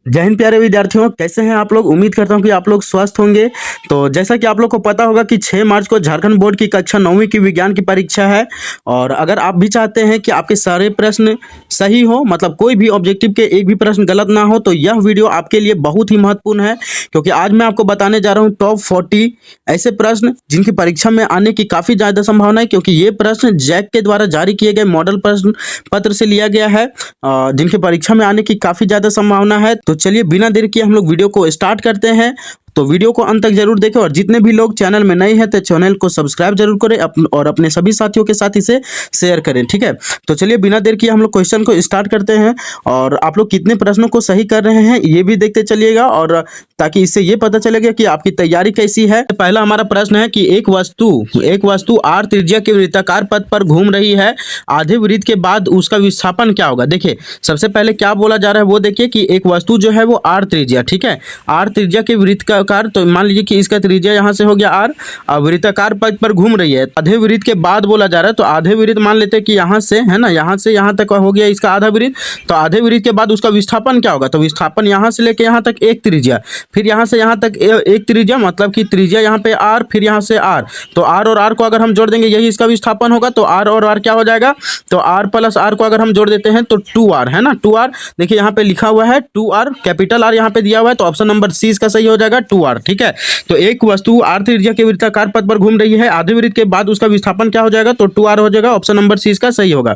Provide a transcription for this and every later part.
जय हिंद प्यारे विद्यार्थियों, कैसे हैं आप लोग। उम्मीद करता हूं कि आप लोग स्वस्थ होंगे। तो जैसा कि आप लोग को पता होगा कि 6 मार्च को झारखंड बोर्ड की कक्षा 9वीं की विज्ञान की परीक्षा है। और अगर आप भी चाहते हैं कि आपके सारे प्रश्न सही हो, मतलब कोई भी ऑब्जेक्टिव के एक भी प्रश्न गलत ना हो, तो यह वीडियो आपके लिए बहुत ही महत्वपूर्ण है। क्योंकि आज मैं आपको बताने जा रहा हूँ टॉप 40 ऐसे प्रश्न जिनकी परीक्षा में आने की काफ़ी ज़्यादा संभावना है। क्योंकि ये प्रश्न जैक के द्वारा जारी किए गए मॉडल प्रश्न पत्र से लिया गया है, जिनकी परीक्षा में आने की काफ़ी ज़्यादा संभावना है। तो चलिए बिना देर किए हम लोग वीडियो को स्टार्ट करते हैं। तो वीडियो को अंत तक जरूर देखें, और जितने भी लोग चैनल में नए हैं तो चैनल को सब्सक्राइब जरूर करें और अपने सभी साथियों के साथ इसे शेयर करें, ठीक है। तो चलिए बिना देर किए हम लोग क्वेश्चन को स्टार्ट करते हैं। और आप लोग कितने प्रश्नों को सही कर रहे हैं ये भी देखते चलिएगा, और ताकि इससे ये पता चलेगा कि आपकी तैयारी कैसी है। पहला हमारा प्रश्न है कि एक वस्तु आर त्रिज्या के वृत्ताकार पथ पर घूम रही है, आधे वृत्त के बाद उसका विस्थापन क्या होगा। देखिए सबसे पहले क्या बोला जा रहा है वो देखिए कि एक वस्तु जो है वो आर त्रिज्या, ठीक है, आर त्रिज्या के वृत्त का आकार, तो मान लीजिए कि इसका त्रिज्या यहाँ से हो गया आर, वृत्ताकार पथ पर घूम रही है, आधे वृत्त के बाद बोला जा रहा है। तो आधे वृत्त मान लेते हैं कि यहाँ से है ना, यहाँ से यहाँ तक हो गया इसका आधा वृत्त। तो आधे वृत्त के बाद उसका विस्थापन क्या होगा, तो विस्थापन यहाँ से लेके यहाँ तक एक त्रिज्या, फिर यहाँ से यहाँ तक एक त्रिज्या, मतलब कि त्रिज्या यहाँ पे आर, फिर यहाँ से आर। तो आर और आर को अगर हम जोड़ देंगे यही इसका विस्थापन होगा। तो आर और आर क्या हो जाएगा, तो आर प्लस आर को अगर हम जोड़ देते हैं तो 2r है ना, 2r। देखिए यहाँ पे लिखा हुआ है 2r, कैपिटल आर यहाँ पे दिया हुआ है, तो ऑप्शन नंबर सी इसका सही हो जाएगा 2r, ठीक है। तो एक वस्तु आर त्रिज्या के वृत्ताकार पथ पर घूम रही है, आधे वृत्त के बाद उसका विस्थापन क्या हो जाएगा, तो 2r हो जाएगा, ऑप्शन नंबर सी इसका सही होगा।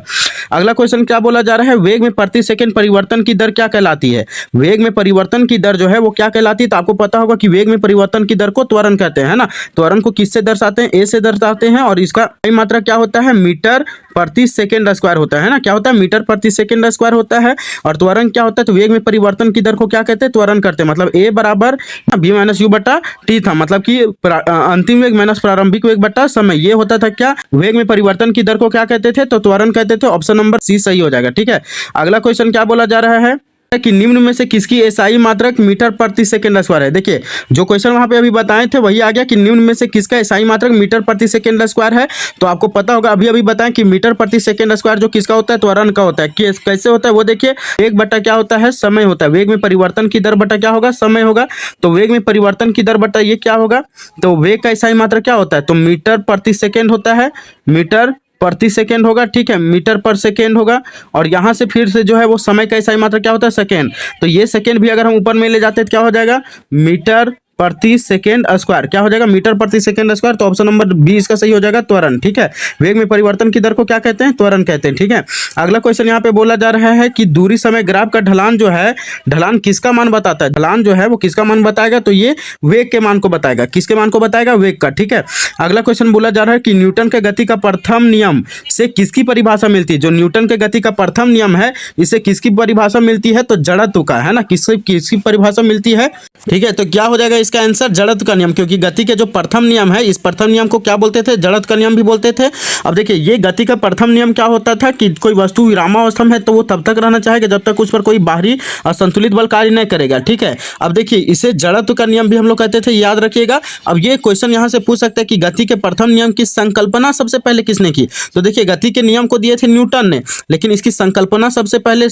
अगला क्वेश्चन क्या बोला जा रहा है, वेग में प्रति सेकंड परिवर्तन की दर क्या कहलाती है। वेग में परिवर्तन की दर जो है वो क्या कहलाती है, तो आपको पता होगा कि वेग में परिवर्तन की दर को त्वरण कहते हैं, है ना। त्वरण को किससे दर्शाते हैं, ए से दर्शाते हैं, और इसका मात्रा क्या होता है, मीटर प्रति सेकंड स्क्वायर होता है ना, क्या होता है, मीटर प्रति सेकंड स्क्वायर होता है। और त्वरण क्या होता है, तो वेग में परिवर्तन की दर को क्या कहते हैं, त्वरण करते हैं। मतलब ए बराबर बी माइनस यू बटा टी था, मतलब कि अंतिम वेग माइनस प्रारंभिक वेग बटा समय, ये होता था क्या, वेग में परिवर्तन की दर को क्या कहते थे, तो त्वरण कहते थे। ऑप्शन नंबर सी सही हो जाएगा, ठीक है। अगला क्वेश्चन क्या बोला जा रहा है कि निम्न में से किसकी एसआई मात्रक मीटर प्रति सेकंड स्क्वायर है। देखिए जो क्वेश्चन वहां पे अभी बताए थे वही आ गया कि निम्न में से किसका एसआई मात्रक मीटर प्रति सेकंड स्क्वायर है। तो आपको पता होगा अभी अभी बताएं कि मीटर प्रति सेकंड स्क्वायर जो किसका होता है, त्वरण का होता है। कैसे होता है वो देखिए, वेग बटा क्या होता है, समय होता है। वेग में परिवर्तन की दर बटा क्या होगा, समय होगा। तो वेग में परिवर्तन की दर बटा ये क्या होगा, तो वेग का एसआई मात्रक क्या होता है, तो मीटर प्रति सेकेंड होता है, मीटर प्रति सेकेंड होगा, ठीक है, मीटर पर सेकेंड होगा। और यहाँ से फिर से जो है वो समय का एसआई मात्रा क्या होता है, सेकेंड। तो ये सेकेंड भी अगर हम ऊपर में ले जाते हैं तो क्या हो जाएगा, मीटर प्रति सेकेंड स्क्वायर, क्या हो जाएगा, मीटर प्रति सेकेंड स्क्वायर। तो ऑप्शन नंबर बी इसका सही हो जाएगा, त्वरण, ठीक है। वेग में परिवर्तन की दर को क्या कहते हैं, त्वरण कहते हैं, ठीक है। अगला क्वेश्चन यहाँ पे बोला जा रहा है कि दूरी समय ग्राफ का ढलान जो है, ढलान किसका मान बताता है, ढलान जो है वो किसका मान बताएगा, तो ये वेग के मान को बताएगा। किसके मान को बताएगा, वेग का, ठीक है। अगला क्वेश्चन बोला जा रहा है कि न्यूटन के गति का प्रथम नियम से किसकी परिभाषा मिलती है। जो न्यूटन के गति का प्रथम नियम है इससे किसकी परिभाषा मिलती है, तो जड़त्व का, है ना, किसकी परिभाषा मिलती है, ठीक है। तो क्या हो जाएगा इसका आंसर, जड़त्व का नियम। क्योंकि गति के जो प्रथम नियम है, इस प्रथम नियम को क्या बोलते थे, जड़त्व का नियम भी बोलते थे। अब देखिए ये गति का प्रथम नियम क्या होता था कि कोई वस्तु विरामावस्था में है तो वो तब तक रहना चाहेगा जब तक उस पर कोई बाहरी असंतुलित बल कार्य नहीं करेगा, ठीक है। अब देखिए इसे जड़त्व का नियम भी हम लोग कहते थे, याद रखिएगा। अब ये क्वेश्चन यहाँ से पूछ सकते हैं कि गति के प्रथम नियम की संकल्पना सबसे पहले किसने की। तो देखिए गति के नियम को दिए थे न्यूटन ने, लेकिन इसकी संकल्पना सबसे पहले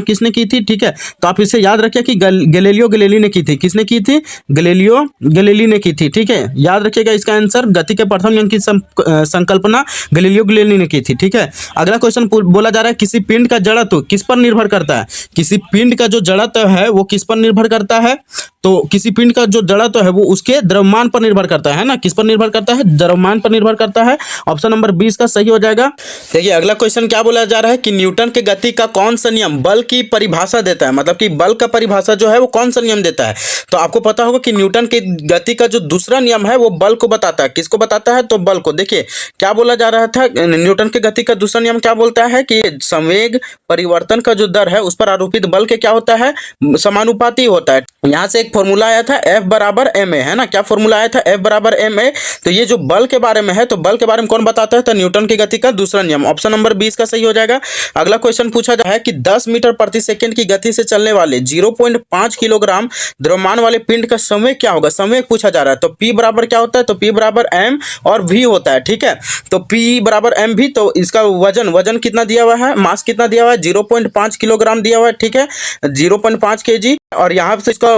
किसने की थी, ठीक है। तो आप इसे याद रखिए कि गैलीलियो गैलीली ने की थी। किसने की थी, गैलीलियो गैलीली ने की थी, ठीक है। याद रखिएगा इसका आंसर, गति के प्रथम नियम की संकल्पना गैलीलियो गैलीली ने की थी, ठीक है। अगला क्वेश्चन बोला जा रहा है किसी पिंड का जड़त्व किस पर निर्भर करता है। किसी पिंड का जो जड़त्व है वो किस पर निर्भर करता है, तो किसी पिंड का जो जड़त्व है वो उसके द्रव्यमान पर निर्भर करता है ना, किस पर निर्भर करता है, द्रव्यमान पर निर्भर करता है। ऑप्शन नंबर 20 का सही हो जाएगा। देखिए अगला क्वेश्चन क्या बोला जा रहा है कि न्यूटन के गति का कौन सा नियम बल की परिभाषा देता है, मतलब कि बल का परिभाषा जो है वो कौन सा नियम देता है। तो आपको पता होगा कि न्यूटन के गति का जो दूसरा नियम है वो बल को बताता है। किसको बताता है, तो बल को। देखिए क्या बोला जा रहा था, न्यूटन के गति का दूसरा नियम क्या बोलता है कि संवेग परिवर्तन का जो दर है उस पर आरोपित बल के क्या होता है, समानुपाती होता है। यहाँ से एक फॉर्मूला आया था F बराबर ma, है ना, क्या फॉर्मूला आया था, F बराबर ma। तो ये जो बल के बारे में है, तो बल के बारे में कौन बताता है, तो न्यूटन की गति का दूसरा नियम। ऑप्शन नंबर 20 का सही हो जाएगा। अगला क्वेश्चन पूछा जा है कि 10 मीटर प्रति सेकंड की गति से चलने वाले 0.5 किलोग्राम द्रव्यमान वाले पिंड का संवेग क्या होगा, संवेग पूछा जा रहा है। तो P बराबर क्या होता है, तो P बराबर m और v होता है, ठीक है। तो P बराबर m v, तो इसका वजन कितना दिया हुआ है, मास कितना दिया हुआ है, 0.5 किलोग्राम दिया हुआ है, ठीक है, 0.5 kg। और यहाँ से इसका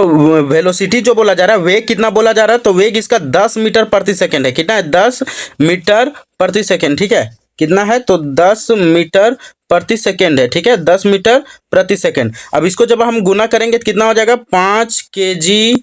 वेलोसिटी जो बोला जा रहा है, वेग कितना बोला जा रहा है, तो वेग इसका 10 मीटर प्रति सेकंड है। कितना है? 10 मीटर प्रति सेकंड। ठीक है, कितना है? तो 10 मीटर प्रति सेकंड है। ठीक है, 10 मीटर प्रति सेकंड। अब इसको जब हम गुना करेंगे तो कितना हो जाएगा? 5 kg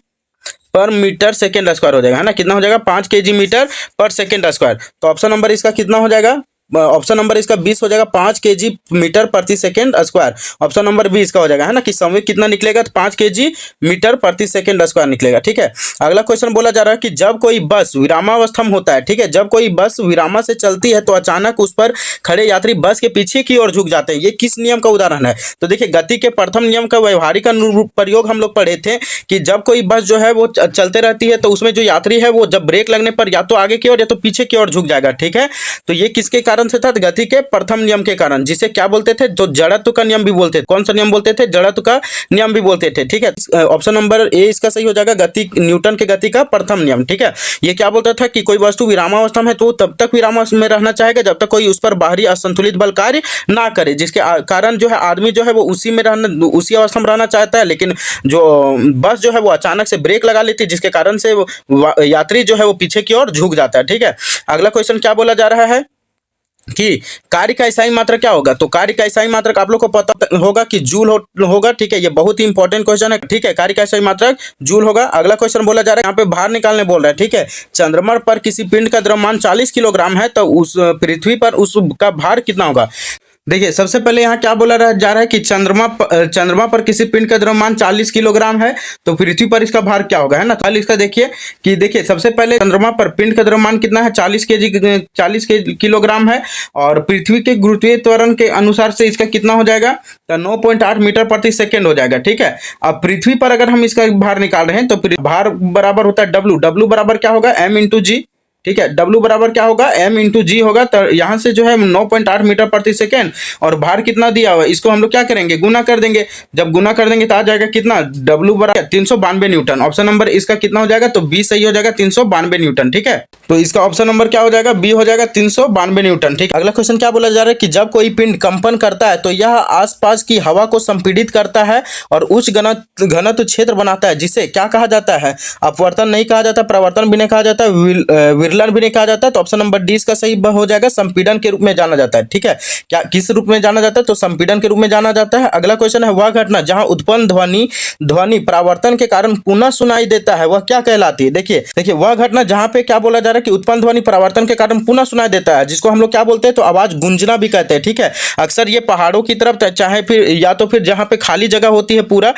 पर मीटर सेकेंड स्क्वायर हो जाएगा, है ना। कितना हो जाएगा? 5 kg मीटर पर सेकेंड स्क्वायर। तो ऑप्शन नंबर इसका कितना हो जाएगा? ऑप्शन नंबर इसका 20 हो जाएगा, 5 kg मीटर प्रति सेकेंड स्क्वायर। ऑप्शन नंबर 20 का हो जाएगा, है ना, कि संवेग कितना निकलेगा? तो 5 kg मीटर प्रति सेकेंड स्क्वायर निकलेगा। ठीक है, अगला क्वेश्चन बोला जा रहा है कि जब कोई बस विरामावस्था में होता है, ठीक है, जब कोई बस विरामा से चलती है तो अचानक उस पर खड़े यात्री बस के पीछे की ओर झुक जाते हैं। ये किस नियम का उदाहरण है? तो देखिए, गति के प्रथम नियम का व्यवहारिक प्रयोग हम लोग पढ़े थे कि जब कोई बस जो है वो चलते रहती है तो उसमें जो यात्री है वो जब ब्रेक लगने पर या तो आगे की ओर या तो पीछे की ओर झुक जाएगा। ठीक है, तो ये किसके कारण से था? गति के प्रथम नियम के कारण, जिसे क्या बोलते थे? तो जड़त्व का नियम भी बोलते थे। कौन सा नियम बोलते थे? जड़त्व का नियम भी बोलते थे। ठीक है, ऑप्शन नंबर ए इसका सही हो जाएगा, गति न्यूटन के गति का प्रथम नियम। ठीक है, ये क्या बोलता था कि कोई वस्तु विरामावस्था में है तो तब तक विरामावस्था में रहना चाहेगा जब तक कोई उस पर बाहरी असंतुलित बल कार्य ना करे, जिसके कारण जो है आदमी जो है वो उसी अवस्था में रहना चाहता है, लेकिन जो बस जो है वो अचानक से ब्रेक लगा लेती है, जिसके कारण से यात्री जो है वो पीछे की ओर झुक जाता है। ठीक है, अगला क्वेश्चन क्या बोला जा रहा है कि कार्य का इकाई मात्रक क्या होगा? तो कार्य का इकाई मात्रक आप लोग को पता होगा कि जूल होगा। ठीक है, ये बहुत ही इंपॉर्टेंट क्वेश्चन है। ठीक है, कार्य का इकाई मात्रक जूल होगा। अगला क्वेश्चन बोला जा रहा है, यहाँ पे भार निकालने बोल रहा है। ठीक है, चंद्रमा पर किसी पिंड का द्रव्यमान 40 किलोग्राम है तो उस पृथ्वी पर उसका भार कितना होगा? देखिए, सबसे पहले यहाँ क्या बोला जा रहा है कि चंद्रमा पर किसी पिंड का द्रव्यमान 40 किलोग्राम है तो पृथ्वी पर इसका भार क्या होगा, है ना। कल इसका देखिए सबसे पहले चंद्रमा पर पिंड का द्रव्यमान कितना है? 40 किलोग्राम है, और पृथ्वी के गुरुत्वीय त्वरण के अनुसार से इसका कितना हो जाएगा? तो 9.8 मीटर प्रति सेकेंड हो जाएगा। ठीक है, अब पृथ्वी पर अगर हम इसका भार निकाल रहे हैं तो भार बराबर होता है डब्ल्यू बराबर क्या होगा? m/g। ठीक है, W बराबर क्या होगा? m/g होगा। तो यहाँ से जो है 9.8 मीटर प्रति सेकेंड और भार कितना दिया हुआ है, इसको हम लोग क्या करेंगे? गुना कर देंगे। जब गुना कर देंगे तो आ जाएगा कितना? W बराबर 392 न्यूटन। ऑप्शन नंबर इसका कितना हो जाएगा? तो बी सही हो जाएगा, 392 न्यूटन। ठीक है, तो इसका ऑप्शन नंबर क्या हो जाएगा? बी हो जाएगा, 392 न्यूटन। ठीक है, अगला क्वेश्चन क्या बोला जा रहा है कि जब कोई पिंड कंपन करता है तो यह आसपास की हवा को संपीड़ित करता है और उच्च घनत्व क्षेत्र बनाता है, जिसे क्या कहा जाता है? अपवर्तन नहीं कहा जाता, प्रवर्तन भी नहीं कहा जाता, विरलन भी नहीं कहा जाता। तो ऑप्शन नंबर डी इसका सही हो जाएगा, संपीड़न के रूप में जाना जाता है। ठीक है, क्या किस रूप में जाना जाता है? तो संपीड़न के रूप में जाना जाता है। अगला क्वेश्चन है, वह घटना जहां उत्पन्न ध्वनि परावर्तन के कारण पुनः सुनाई देता है वह क्या कहलाती है? देखिए वह घटना जहां पे क्या बोला जा रहा है कि उत्पन्न ध्वनि परावर्तन के कारण पुनः सुनाई देता है, जिसको हम लोग क्या बोलते हैं? तो आवाज गूंजना भी कहते हैं। ठीक है, अक्सर ये पहाड़ों की तरफ चाहे फिर या तो फिर जहां पे खाली जगह होती है पूरा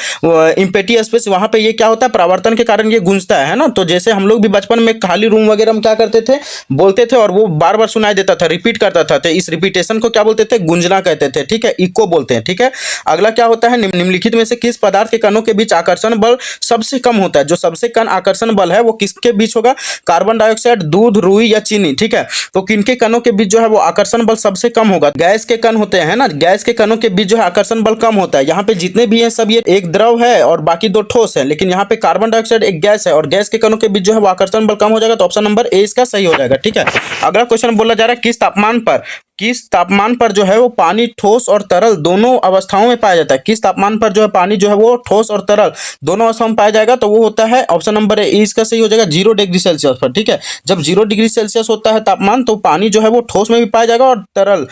इम्पेटी स्पेस, वहां पे ये क्या होता है? परावर्तन के कारण ये गूंजता है ना। तो जैसे हम लोग भी बचपन में खाली रूम वगैरह में क्या करते थे? बोलते थे और वो बार बार सुनाई देता था, रिपीट करता था, तो इस रिपीटेशन को क्या बोलते थे? गूंजना कहते थे। ठीक है, इको बोलते हैं। ठीक है, अगला क्या होता है? निम्नलिखित में से किस पदार्थ के कणों के बीच आकर्षण बल सबसे कम होता है? जो सबसे कम आकर्षण बल है वो किसके बीच होगा? कार्बन डाइऑक्साइड, दूध, रुई या चीनी। ठीक है, तो किनके कणों के बीच जो है वो आकर्षण बल सबसे कम होगा? गैस के कण होते हैं ना, गैस के कणों के बीच जो है आकर्षण बल कम होता है। यहाँ पे जितने भी हैं सब ये एक द्रव है और बाकी दो ठोस है, लेकिन यहाँ पे कार्बन डाइऑक्साइड एक गैस है और गैस के कणों के बीच जो है वो आकर्षण बल कम हो जाएगा। तो ऑप्शन नंबर ए इसका सही हो जाएगा। ठीक है, अगला क्वेश्चन बोला जा रहा है किस तापमान पर जो है वो पानी ठोस और तरल दोनों अवस्थाओं में पाया जाता है? किस तापमान पर जो है पानी जो है वो ठोस और तरल दोनों अवस्थाओं में पाया जाएगा? तो वो होता है ऑप्शन नंबर ए इसका सही हो जाएगा, 0 डिग्री सेल्सियस पर। ठीक है, जब 0 डिग्री सेल्सियस होता है तापमान तो पानी जो है वो ठोस में भी पाया जाएगा और तरल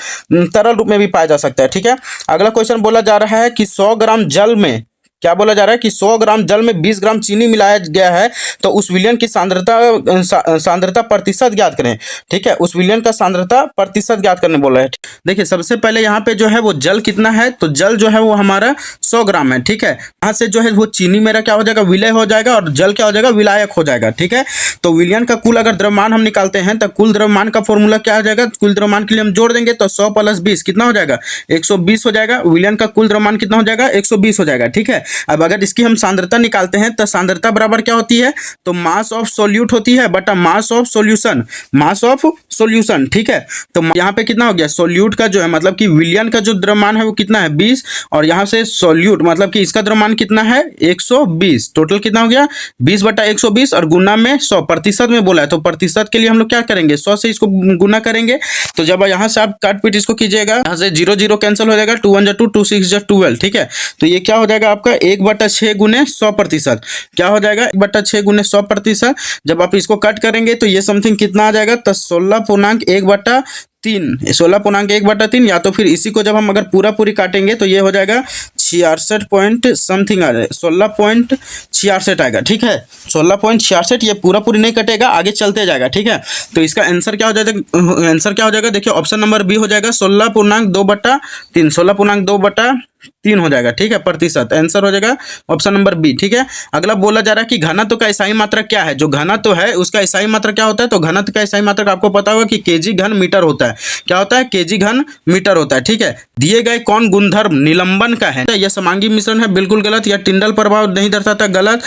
रूप में भी पाया जा सकता है। ठीक है, अगला क्वेश्चन बोला जा रहा है कि 100 ग्राम जल में क्या बोला जा रहा है कि 100 ग्राम जल में 20 ग्राम चीनी मिलाया गया है तो उस विलयन की सांद्रता प्रतिशत ज्ञात करें। ठीक है, उस विलयन का सांद्रता प्रतिशत ज्ञात करने बोला है। देखिए, सबसे पहले यहाँ पे जो है वो जल कितना है? तो जल जो है वो हमारा 100 ग्राम है। ठीक है, यहाँ से जो है वो चीनी मेरा क्या हो जाएगा? विलय हो जाएगा और जल क्या हो जाएगा? विलायक हो जाएगा। ठीक है, तो विलयन का कुल अगर द्रव्यमान हम निकालते हैं तो कुल द्रव्यमान का फॉर्मूला क्या हो जाएगा? कुल द्रव्यमान के लिए हम जोड़ देंगे तो 100 + 20 कितना हो जाएगा? 120 हो जाएगा। विलयन का कुल द्रव्यमान कितना हो जाएगा? 120 हो जाएगा। ठीक है, अब अगर इसकी हम सांद्रता निकालते हैं तो सांद्रता बराबर क्या होती है? तो मास ऑफ सोल्यूट होती है बटा मास ऑफ सॉल्यूशन। ठीक है, तो यहाँ पे कितना हो गया? सोल्यूट का जो है मतलब कि विलयन का जो द्रव्यमान है वो कितना है? 20, और यहाँ से सोल्यूट मतलब कि इसका द्रव्यमान कितना है? 120। टोटल कितना हो गया? 20/120 और गुना में 100 प्रतिशत में बोला है, तो प्रतिशत के लिए हम लोग क्या करेंगे? 100 से इसको गुना करेंगे। तो जब यहाँ से आप काट पीट इसको कीजिएगा, यहाँ से 0 0 कैंसिल हो जाएगा, 2 1 2 2 6 12। ठीक है, तो ये क्या हो जाएगा आपका जाएगा 1/6 गुने 100%। क्या हो जाएगा 1/6 गुने 100%। जब आप इसको कट करेंगे तो ये समथिंग कितना आ जाएगा, तो 16.1/3, 16.1/3, या तो फिर इसी को जब हम अगर पूरा पूरी काटेंगे तो ये हो जाएगा 66 पॉइंट समथिंग आ जाए, 16.66 आएगा। ठीक है, 16.66, ये पूरा पूरी नहीं कटेगा, आगे चलते जाएगा। ठीक है, तो इसका आंसर क्या हो जाएगा, आंसर क्या हो जाएगा, देखिए ऑप्शन नंबर बी हो जाएगा 16.2/3, 16.2/3 हो जाएगा। ठीक है, प्रतिशत आंसर हो जाएगा ऑप्शन नंबर बी। ठीक है, अगला बोला जा रहा है कि घनत्व का इकाई मात्रक क्या है। जो घनत्व है उसका इकाई मात्रक क्या होता है, तो घनत्व का इकाई मात्रक आपको पता होगा कि केजी घन मीटर होता है। क्या होता है, केजी घन मीटर होता है। ठीक है, दिए गए कौन गुणधर्म निलंबन का है, यह समांगी मिश्रण है, बिल्कुल गलत। यह टिंडल प्रभाव नहीं दर्शाता, गलत।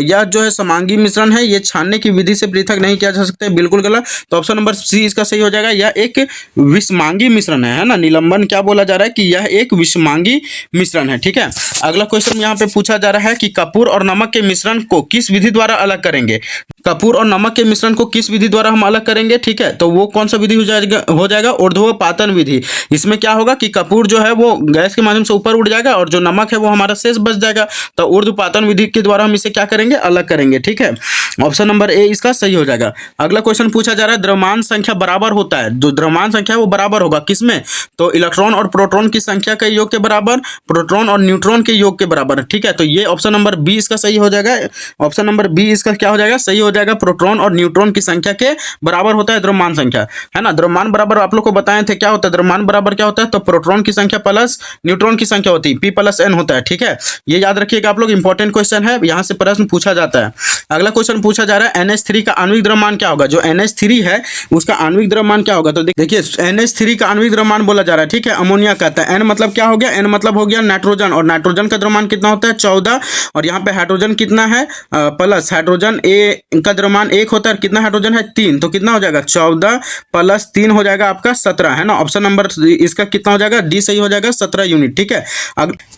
यह जो है समांगी मिश्रण है, ये छानने की विधि से पृथक नहीं किया जा सकता है, बिल्कुल गलत। तो ऑप्शन नंबर सी इसका सही हो जाएगा। यह एक विषमांगी मिश्रण है ना, निलंबन क्या बोला जा रहा है कि यह एक विषमांगी मिश्रण है। ठीक है, अगला क्वेश्चन यहाँ पे पूछा जा रहा है कि कपूर और नमक के मिश्रण को किस विधि द्वारा अलग करेंगे। कपूर और नमक के मिश्रण को किस विधि द्वारा हम अलग करेंगे। ठीक है, तो वो कौन सा विधि हो जाएगा ऊर्ध्वपातन विधि। इसमें क्या होगा कि कपूर जो है वो गैस के माध्यम से ऊपर उड़ जाएगा और जो नमक है वो हमारा शेष बच जाएगा। तो ऊर्ध्वपातन विधि के द्वारा हम इसे क्या करेंगे, अलग करेंगे। ठीक है, ऑप्शन नंबर ए इसका सही हो जाएगा। अगला क्वेश्चन पूछा जा रहा है द्रव्यमान संख्या बराबर होता है। जो द्रव्यमान संख्या है वो बराबर होगा किसमें, तो इलेक्ट्रॉन और प्रोटॉन की संख्या के योग के बराबर, प्रोटॉन और न्यूट्रॉन के योग के बराबर। ठीक है, तो ये ऑप्शन नंबर बी इसका सही हो जाएगा। ऑप्शन नंबर बी इसका क्या हो जाएगा, सही हो जाएगा। प्रोटॉन और न्यूट्रॉन की संख्या के बराबर होता है द्रव्यमान संख्या, है ना। द्रव्यमान बराबर आप लोग को बताए थे क्या होता है, द्रव्यमान बराबर क्या होता है, तो प्रोटॉन की संख्या प्लस न्यूट्रॉन की संख्या होती है, P+N होता है। ठीक है, ये याद रखिएगा आप लोग, इंपॉर्टेंट क्वेश्चन है, यहाँ से प्रश्न पूछा जाता है। अगला क्वेश्चन पूछा जा रहा है NH3 का आणविक द्रव्यमान क्या होगा। जो NH3 है उसका आणविक द्रव्यमान क्या होगा, तो देखिए NH3 का आणविक द्रव्यमान बोला जा रहा है। ठीक है, अमोनिया कहता है। N मतलब क्या हो गया, N मतलब हो गया नाइट्रोजन, और नाइट्रोजन का द्रव्यमान कितना होता है 14, और यहाँ पे हाइड्रोजन कितना है प्लस, हाइड्रोजन ए का द्रव्यमान 1 होता है, कितना हाइड्रोजन है 3, तो कितना हो जाएगा 14 + 3 हो जाएगा आपका 17, है ना। ऑप्शन नंबर इसका कितना हो जाएगा, डी सही हो जाएगा, 17 यूनिट। ठीक है,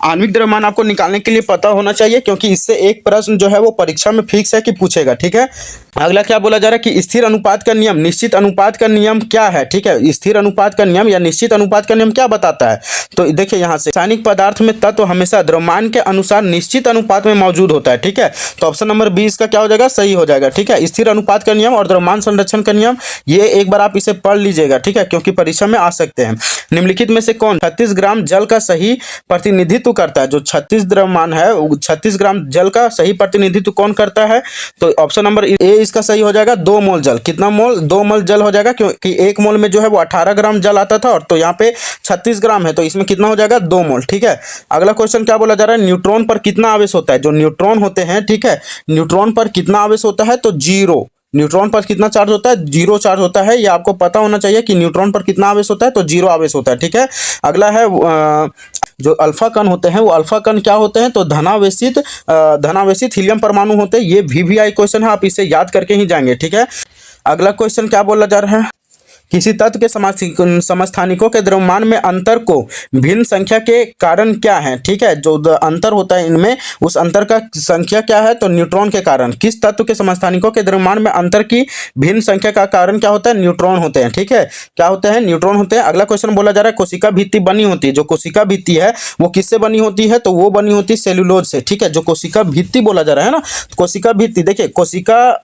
आणविक द्रव्यमान आपको निकालने के लिए पता होना चाहिए, क्योंकि इससे एक प्रश्न जो है वो परीक्षा में फिक्स है कि पूछेगा। ठीक है, अगला क्या बोला जा रहा है कि स्थिर अनुपात का नियम, निश्चित अनुपात का नियम क्या है। ठीक है, स्थिर अनुपात का नियम या निश्चित अनुपात का नियम क्या बताता है, तो देखिए यहाँ से रासायनिक पदार्थ में तत्व हमेशा द्रव्यमान के अनुसार निश्चित अनुपात में मौजूद होता है। ठीक है, तो ऑप्शन नंबर बी इसका क्या हो जाएगा, सही हो जाएगा। ठीक है, स्थिर अनुपात का नियम और द्रव्यमान संरक्षण का नियम, ये एक बार आप इसे पढ़ लीजिएगा। ठीक है, क्योंकि परीक्षा में आ सकते हैं। निम्नलिखित में से कौन 36 ग्राम जल का सही प्रतिनिधित्व करता है। जो 36 द्रव्यमान है, 36 ग्राम जल का सही प्रतिनिधित्व कौन करता है, तो ऑप्शन नंबर ए इसका सही हो जाएगा। 2 मोल जल, कितना मोल, 2 मोल जल हो जाएगा, क्योंकि 1 मोल में जो है वो 18 ग्राम जल आता था, और तो यहाँ पे 36 ग्राम है, तो इसमें कितना हो जाएगा 2 मोल। ठीक है, अगला क्वेश्चन क्या बोला जा रहा है, न्यूट्रॉन पर कितना आवेश होता है। जो न्यूट्रॉन होते हैं, ठीक है, न्यूट्रॉन पर कितना आवेश होता है, तो 0। न्यूट्रॉन पर कितना चार्ज होता है, 0 चार्ज होता है। ये आपको पता होना चाहिए कि न्यूट्रॉन पर कितना आवेश होता है, तो 0 आवेश होता है। ठीक है, अगला है जो अल्फा कण होते हैं, वो अल्फा कण क्या होते हैं, तो धनावेशित हीलियम परमाणु होते हैं। ये VVI क्वेश्चन है, आप इसे याद करके ही जाएंगे। ठीक है, अगला क्वेश्चन क्या बोला जा रहा है, किसी तत्व के समस्थानिकों के द्रव्यमान में अंतर को भिन्न संख्या के कारण क्या है। ठीक है, जो अंतर होता है इनमें, उस अंतर का संख्या क्या है, तो न्यूट्रॉन के कारण। किस तत्व के समस्थानिकों के द्रव्यमान में अंतर की भिन्न संख्या का कारण क्या होता है, न्यूट्रॉन होते हैं। ठीक है, क्या होते हैं, न्यूट्रॉन होते हैं। अगला क्वेश्चन बोला जा रहा है कोशिका भित्ति बनी होती है। जो कोशिका भित्ति है वो किससे बनी होती है, तो वो बनी होती है सेल्यूलोज से। ठीक है, जो कोशिका भित्ति बोला जा रहा है ना, कोशिका भित्ति, देखिए कोशिका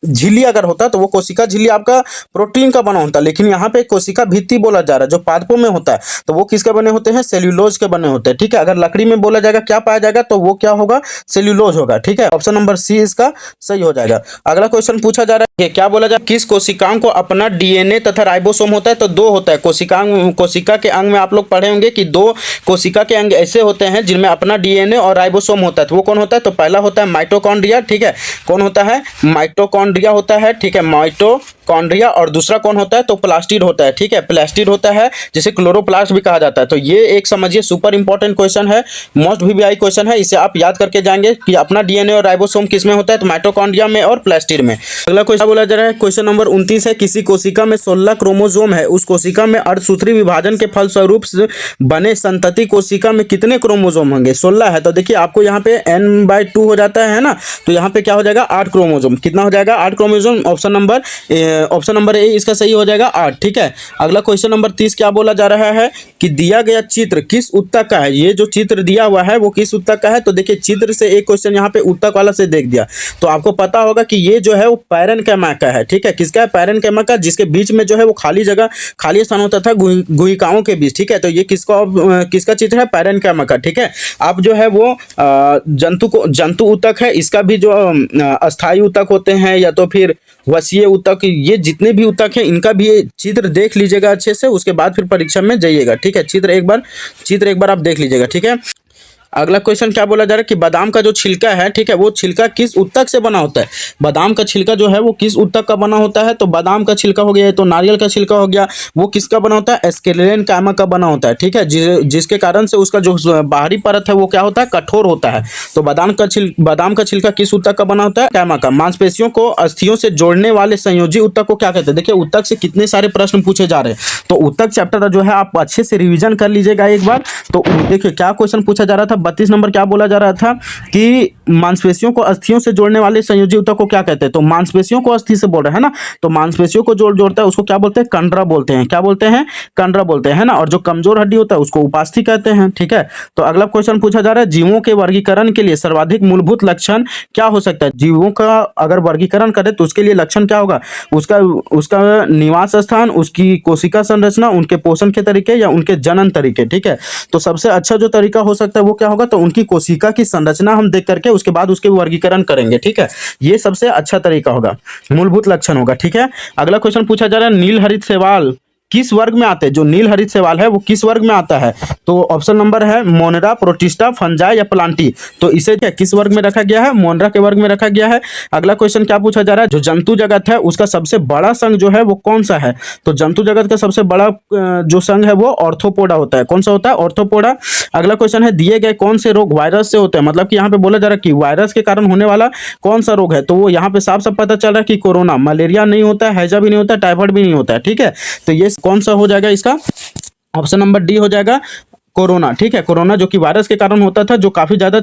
झिल्ली अगर होता तो वो कोशिका झिल्ली आपका प्रोटीन का बना होता है, लेकिन यहाँ पे कोशिका भित्ति बोला जा रहा है। जो पादपों में होता है तो वो किसके बने होते हैं, सेल्यूलोज के बने होते हैं। ठीक है, अगर लकड़ी में बोला जाएगा क्या पाया जाएगा, तो वो क्या होगा, सेल्यूलोज होगा। ठीक है, ऑप्शन नंबर सी इसका सही हो जाएगा। अगला क्वेश्चन पूछा जा रहा है क्या बोला जाए, किस कोशिकांग को अपना DNA तथा राइबोसोम होता है, तो 2 होता है। कोशिका के अंग में आप लोग पढ़े होंगे कि 2 कोशिका के अंग ऐसे होते हैं जिनमें अपना DNA और राइबोसोम होता है। तो वो कौन होता है, तो पहला होता है माइटोकॉन्ड्रिया। ठीक है, कौन होता है, माइटोकॉन्ड्रिया होता है। ठीक है, माइटोकॉन्ड्रिया, और दूसरा कौन होता है, तो प्लास्टिड होता है। ठीक है, प्लास्टिड होता है, जिसे क्लोरोप्लास्ट भी कहा जाता है। तो ये एक समझिए सुपर इंपॉर्टेंट क्वेश्चन है, मोस्ट VVI क्वेश्चन है। इसे आप याद करके जाएंगे कि अपना DNA और राइबोसोम किस में होता है, तो माइटोकॉन्ड्रिया में और प्लास्टिड में। अगला क्वेश्चन बोला जा रहा है, क्वेश्चन नंबर 29 है, किसी कोशिका में 16 क्रोमोसोम है, उस कोशिका में अर्धसूत्री विभाजन के फलस्वरूप बने संतति कोशिका में कितने क्रोमोसोम होंगे, 16 है। तो देखिए आपको यहाँ पे N/2 हो जाता है ना, तो यहाँ पे क्या हो जाएगा 8 क्रोमोसोम। कितना हो जाएगा, 8 chromosome. Option number option number A इसका सही हो जाएगा 8। ठीक है, अगला क्वेश्चन नंबर 30 क्या बोला जा रहा है कि दिया गया चित्र किस उत्तक का है। ये जो चित्र दिया हुआ है वो किस उत्तक का है। तो देखिए चित्र से एक क्वेश्चन यहाँ पे उत्तक वाला से देख दिया, तो आपको पता होगा कि ये जो है वो पैरेन्काइमा का है। ठीक है, किसका है, पैरेन्काइमा का, जिसके बीच में जो है वो खाली जगह, खाली स्थान होता था गुहिकाओं के बीच। ठीक है, तो ये किसका चित्र है, पैरेन्काइमा का। ठीक है, अब जो है वो जंतु उत्तक है, इसका भी जो अस्थायी उत्तक होते हैं या तो फिर वसीय उत्तक, ये जितने भी उत्तक हैं इनका भी चित्र देख लीजिएगा अच्छे से, उसके बाद फिर परीक्षा में जाइएगा। ठीक है, चित्र एक बार आप देख लीजिएगा। ठीक है, अगला क्वेश्चन क्या बोला जा रहा है कि बादाम का जो छिलका है, ठीक है, वो छिलका किस उत्तक से बना होता है। बादाम का छिलका जो है वो किस उत्तक का बना होता है। तो बादाम का छिलका हो गया, तो नारियल का छिलका हो गया, वो किसका बना होता है, स्क्लेरेनकाइमा का बना होता है। ठीक है, जिसके कारण से उसका जो बाहरी परत है वो क्या होता है, कठोर होता है। तो बादाम का छिलका किस उत्तक का बना होता है, काइमा का। मांसपेशियों को अस्थियों से जोड़ने वाले संयोजी उत्तक को क्या कहते हैं। देखिए उत्तक से कितने सारे प्रश्न पूछे जा रहे हैं, तो उत्तक चैप्टर जो है आप अच्छे से रिविजन कर लीजिएगा एक बार। तो देखिए क्या क्वेश्चन पूछा जा रहा था, 32 नंबर क्या बोला जा रहा था कि मांसपेशियों को अस्थियों से जोड़ने वाले संयोजी उत्तक को क्या कहते हैं। तो मांसपेशियों को अस्थि से बोल रहे हैं ना, तो मांसपेशियों को जोड़ता है उसको क्या बोलते हैं, कंडरा बोलते हैं। क्या बोलते हैं, कंडरा बोलते हैं ना। और जो कमजोर हड्डी होता है उसको उपास्थि कहते हैं। ठीक है, तो अगला क्वेश्चन पूछा जा रहा है, जीवों के वर्गीकरण के लिए सर्वाधिक मूलभूत लक्षण क्या हो सकता है। जीवों का अगर वर्गीकरण करें तो उसके लिए लक्षण क्या होगा, उसका निवास स्थान, उसकी कोशिका संरचना, उनके पोषण के तरीके या उनके जनन तरीके। ठीक है, तो सबसे अच्छा जो तरीका हो सकता है वो क्या होगा, तो उनकी कोशिका की संरचना हम देख करके उसके बाद उसके वर्गीकरण करेंगे। ठीक है, ये सबसे अच्छा तरीका होगा, मूलभूत लक्षण होगा। ठीक है, अगला क्वेश्चन पूछा जा रहा है, नील हरित शैवाल किस वर्ग में आते हैं। जो नील हरित शैवाल है वो किस वर्ग में आता है। तो ऑप्शन नंबर है मोनेरा, प्रोटिस्टा, फंजाई या प्लांटी। तो इसे क्या किस वर्ग में रखा गया है, मोनेरा के वर्ग में रखा गया है। अगला क्वेश्चन क्या पूछा जा रहा है, जो जंतु जगत है उसका सबसे बड़ा संघ जो है वो कौन सा है। तो जंतु जगत का सबसे बड़ा जो संघ है वो ऑर्थोपोडा होता है। कौन सा होता है, ऑर्थोपोडा। अगला क्वेश्चन है, दिए गए कौन से रोग वायरस से होते हैं। मतलब कि यहाँ पे बोला जा रहा है कि वायरस के कारण होने वाला कौन सा रोग है। तो वो यहाँ पे साफ साफ पता चल रहा है कि कोरोना, मलेरिया नहीं होता है, हैजा भी नहीं होता है, टाइफाइड भी नहीं होता है। ठीक है, तो ये कौन सा हो जाएगा, इसका ऑप्शन नंबर डी हो जाएगा, कोरोना। ठीक है, कोरोना जो कि वायरस के कारण होता था, जो काफी ज्यादा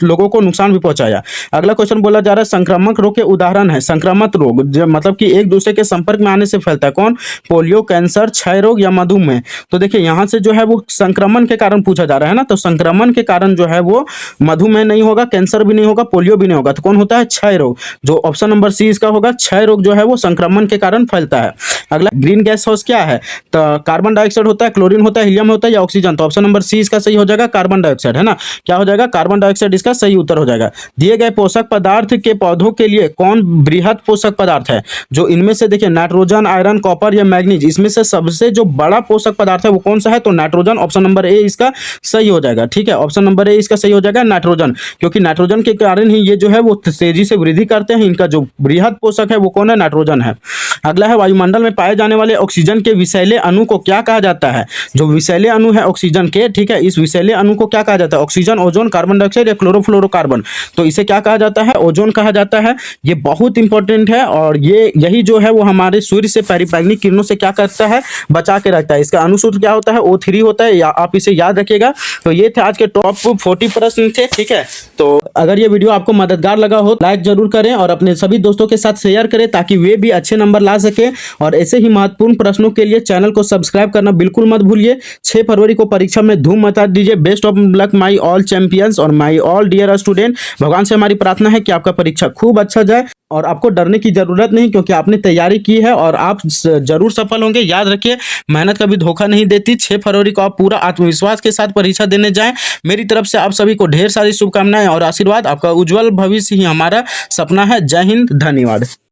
लोगों को नुकसान भी पहुंचाया। अगला क्वेश्चन बोला जा रहा है, संक्रामक रोग के उदाहरण है। संक्रामक रोग मतलब कि एक दूसरे के संपर्क में आने से फैलता है। कौन, पोलियो, कैंसर, क्षय रोग या मधुमेह। तो देखिए यहाँ से जो है वो संक्रमण के कारण पूछा जा रहा है ना, तो संक्रमण के कारण जो है वो मधुमेह नहीं होगा, कैंसर भी नहीं होगा, पोलियो भी नहीं होगा। तो कौन होता है, क्षय रोग। जो ऑप्शन नंबर सी इसका होगा, क्षय रोग जो है वो संक्रमण के कारण फैलता है। अगला, ग्रीन गैस हाउस क्या है। तो कार्बन डाइऑक्साइड होता है, क्लोरीन होता है, हीलियम होता है या ऑक्सीजन। तो ऑप्शन नंबर सी इसका सही हो जाएगा, कार्बन डाइऑक्साइड, है ना। क्या हो जाएगा, कार्बन डाइऑक्साइड इसका सही उत्तर हो जाएगा। दिए गए पोषक पदार्थ के पौधों के लिए कौन बृहद पोषक पदार्थ है। जो इनमें से देखिए नाइट्रोजन, आयरन, कॉपर या मैग्नीज, इसमें से सबसे जो बड़ा पोषक पदार्थ है वो कौन सा है। तो नाइट्रोजन, ऑप्शन नंबर ए इसका सही हो जाएगा। ठीक है, ऑप्शन नंबर ए इसका सही हो जाएगा, नाइट्रोजन, क्योंकि नाइट्रोजन के कारण ही ये जो है वो तेजी से वृद्धि करते हैं। इनका जो बृहद पोषक है वो कौन है, नाइट्रोजन है। अगला है, वायुमंडल में पाए जाने वाले ऑक्सीजन के विषैले अणु को क्या कहा जाता है। जो विषैले अणु है ऑक्सीजन के, ठीक है, इस विषैले अणु को क्या कहा जाता है, ऑक्सीजन, ओजोन, कार्बन डाइऑक्साइड या क्लोरोफ्लोरोकार्बन। तो इसे क्या कहा जाता है, ओजोन कहा जाता है। ये बहुत इंपॉर्टेंट है और ये यही जो है वो हमारे सूर्य से पैरिबैग्निक किरणों से क्या करता है, बचा के रखता है। इसका अनुसूत्र क्या होता है, O3 होता है, या आप इसे याद रखिएगा। तो ये थे आज के टॉप 40 प्रश्न थे। ठीक है, तो अगर ये वीडियो आपको मददगार लगा हो लाइक जरूर करें और अपने सभी दोस्तों के साथ शेयर करें ताकि वे भी अच्छे नंबर ला सके। और ऐसे ही महत्वपूर्ण प्रश्नों के लिए चैनल को सब्सक्राइब करना बिल्कुल मत भूलिए। 6 फरवरी को परीक्षा में धूम मचा दीजिए। Best of luck my all champions और माई ऑल डियर स्टूडेंट। भगवान से हमारी प्रार्थना है कि आपका परीक्षा खूब अच्छा जाए और आपको डरने की जरूरत नहीं, क्योंकि आपने तैयारी की है और आप जरूर सफल होंगे। याद रखिए, मेहनत कभी धोखा नहीं देती। 6 फरवरी को आप पूरा आत्मविश्वास के साथ परीक्षा देने जाएं। मेरी तरफ से आप सभी को ढेर सारी शुभकामनाएं और आशीर्वाद। आपका उज्जवल भविष्य ही हमारा सपना है। जय हिंद, धन्यवाद।